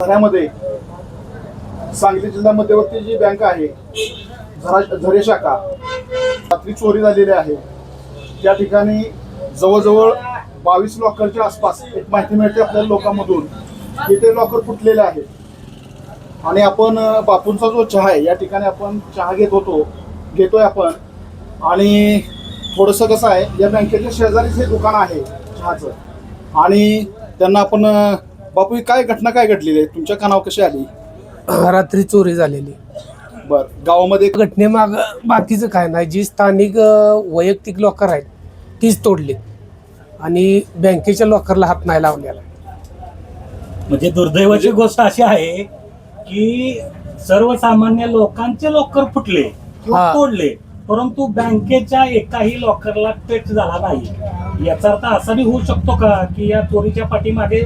ठाण्यामध्ये सांगली जिल्हा मध्यवर्ती जी बँक आहे झरे शाखा रात्री चोरी झालेली आहे. त्या ठिकाणी जवळजवळ 22 लॉकरच्या आसपास एक माहिती मिळते आपल्याला लोकांमधून की ते लॉकर फुटलेले आहेत. आणि आपण बापूंचा जो चहा आहे या ठिकाणी आपण चहा घेतोय आपण. आणि थोडंसं कसं आहे, या बँकेच्या शेजारीच हे दुकान आहे चहाचं. आणि त्यांना आपण बापू काय घटना काय घडलेली आहे, तुमच्या कानावर कशी आली? रात्री चोरी झालेली. बर, गावामध्ये घटनेमाग बाकीचं काय नाही, जी स्थानिक वैयक्तिक लॉकर आहेत तीच तोडली आणि बँकेच्या लॉकरला हात नाही लावलेला. म्हणजे दुर्दैवाची गोष्ट अशी आहे की सर्वसामान्य लोकांचे लॉकर फुटले किंवा तोडले, परंतु बँकेच्या एकाही लॉकरला टच झाला नाही. याचा अर्थ असा बी होऊ शकतो का की या चोरीच्या पाठीमागे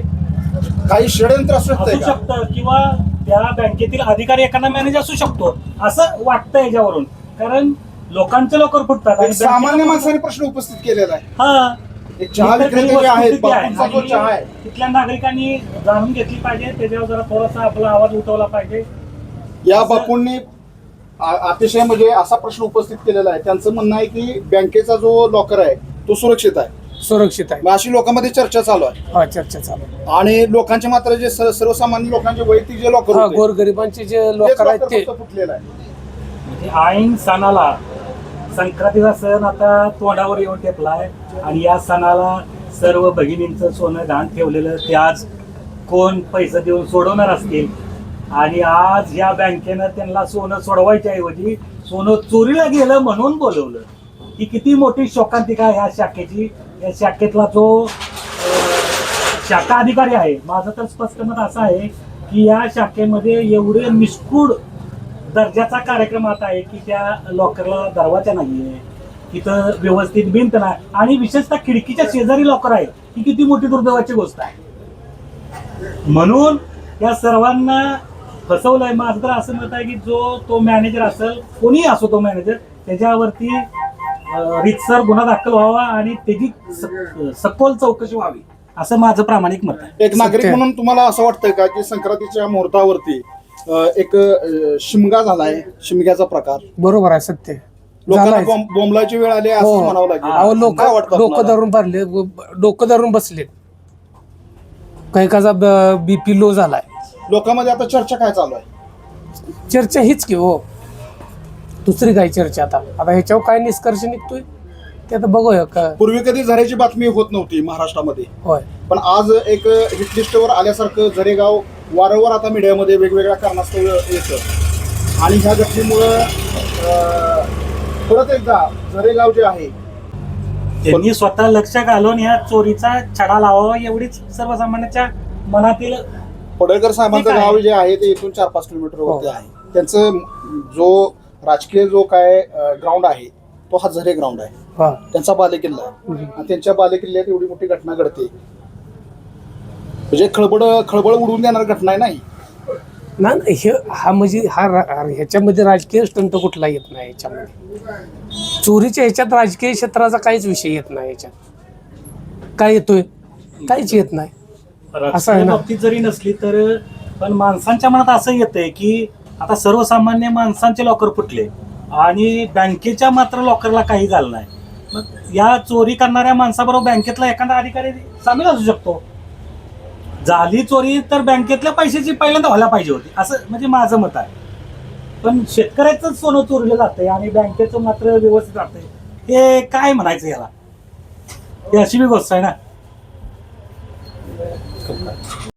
काही षडयंत्र असू असू शकतं किंवा त्या बँकेतील अधिकारी एखादा मॅनेजर असू शकतो असं वाटतं याच्यावरून. कारण लोकांचे लॉकर फुटतात आणि सामान्य माणसाने प्रश्न उपस्थित केलेला आहे. हा एक चहा विक्रेते जे आहेत, बापूंचा जो चहा आहे, तिथल्या नागरिकांनी जाणून घेतली पाहिजे, त्याच्यावर जरा थोडासा आपला आवाज उठवला पाहिजे. या बापूंनी अतिशय म्हणजे असा प्रश्न उपस्थित केलेला आहे. त्यांचं म्हणणं आहे की बँकेचा जो लॉकर आहे तो सुरक्षित आहे. आहे अशी लोकांमध्ये चर्चा चालू आहे. हा, चर्चा चालू. आणि लोकांचे मात्र जे सर्वसामान्य लोकांचे वैयक्तिक जे लॉकर होते, गोरगरिबांचे जे लॉकर आहेत ते फुटलेलं आहे. म्हणजे ऐन सणाला, संक्रांतीचा सण आता तोंडावर येऊन टेपलाय आणि या सणाला सर्व भगिनींचं सोनं गहाण ठेवलेलं ते आज कोण पैसे देऊन सोडवणार असतील. आणि आज या बँकेनं त्यांना सोनं सोडवायच्या ऐवजी सोनं चोरीला गेलं म्हणून बोलवलं. ही किती मोठी शोकांतिका ह्या शाखेची. या शाखेतला जो शाखा अधिकारी आहे, माझं तर स्पष्ट मत असं आहे की या शाखेमध्ये एवढे निष्ठुर दर्जाचा कार्यक्रम आता आहे की त्या लॉकरला दरवाजा नाहीये, तिथं व्यवस्थित भिंत नाही आणि विशेषतः खिडकीच्या शेजारी लॉकर आहे. ही किती मोठी दुर्दैवाची गोष्ट आहे. म्हणून या सर्वांना फसवलंय. माझं तर असं मत आहे की जो तो मॅनेजर असेल, कोणीही असो तो मॅनेजर, त्याच्यावरती रीतसर गुन्हा दाखल व्हावा आणि त्याची सखोल चौकशी व्हावी असं माझं प्रामाणिक मत आहे. एक नागरिक म्हणून तुम्हाला असं वाटतंय का की संक्रांतीच्या मुहूर्तावरती एक शिमगा झालाय, शिमग्याचा प्रकार? बरोबर आहे, सत्य. लोकांना बोंबलाची वेळ आली असं म्हणावं लागेल. डोकं धरून बसलेत. काही काचा बीपी लो झालाय. लोकांमध्ये आता चर्चा काय चालू आहे? चर्चा हीच की हो, दुसरी काय चर्चा? आता ह्याच्यावर काय निष्कर्ष निघतोय ते आता बघूया का. पूर्वी कधी झऱ्याची बातमी होत नव्हती महाराष्ट्रामध्ये, होय, पण आज एक हिटलिस्टवर आल्यासारखं झरेगाव वारंवार आता मीडियामध्ये वेगवेगळ्या कारणास्तव येतं. आणि ह्या घटनेमुळं परत एकदा झरेगाव जे आहे त्यांनी स्वतः लक्ष घालून या चोरीचा छडा लावावा एवढीच सर्वसामान्यांच्या मनातील. पडळकर साहेबांचं गाव जे आहे ते इथून 4-5 किलोमीटरवरती आहे. त्यांचं जो राजकीय जो काय ग्राउंड आहे तो हा झरे ग्राउंड आहे. त्यांचा बालेकिल्ला आहे. आणि त्यांच्या बालेकिल्ल्यात एवढी मोठी घटना घडते म्हणजे खळबळ उडवून देणार घटना आहे. नाही म्हणजे ह्याच्यामध्ये राजकीय स्टंट कुठला येत नाही. ह्याच्यामध्ये चोरीच्या ह्याच्यात राजकीय क्षेत्राचा काहीच विषय येत नाही. ह्याच्यात काय येतोय? काहीच येत नाही. असं आहे ना. बाबतीत जरी नसली तर पण माणसांच्या मनात असं येतंय की आता सर्वसामान्य माणसांचे लॉकर फुटले आणि बँकेच्या मात्र लॉकरला काही झालं नाही. मग या चोरी करणाऱ्या माणसाबरोबर बँकेतला एखादा अधिकारी सामील असू शकतो. झाली चोरी तर बँकेतल्या पैशाची पहिल्यांदा व्हायला पाहिजे होती असं म्हणजे माझं मत आहे. पण शेतकऱ्याचं सोनं चोरलं जातंय आणि बँकेचं मात्र व्यवस्थित राहतंय. हे काय म्हणायचं याला? ही अशी बी गोष्ट आहे ना.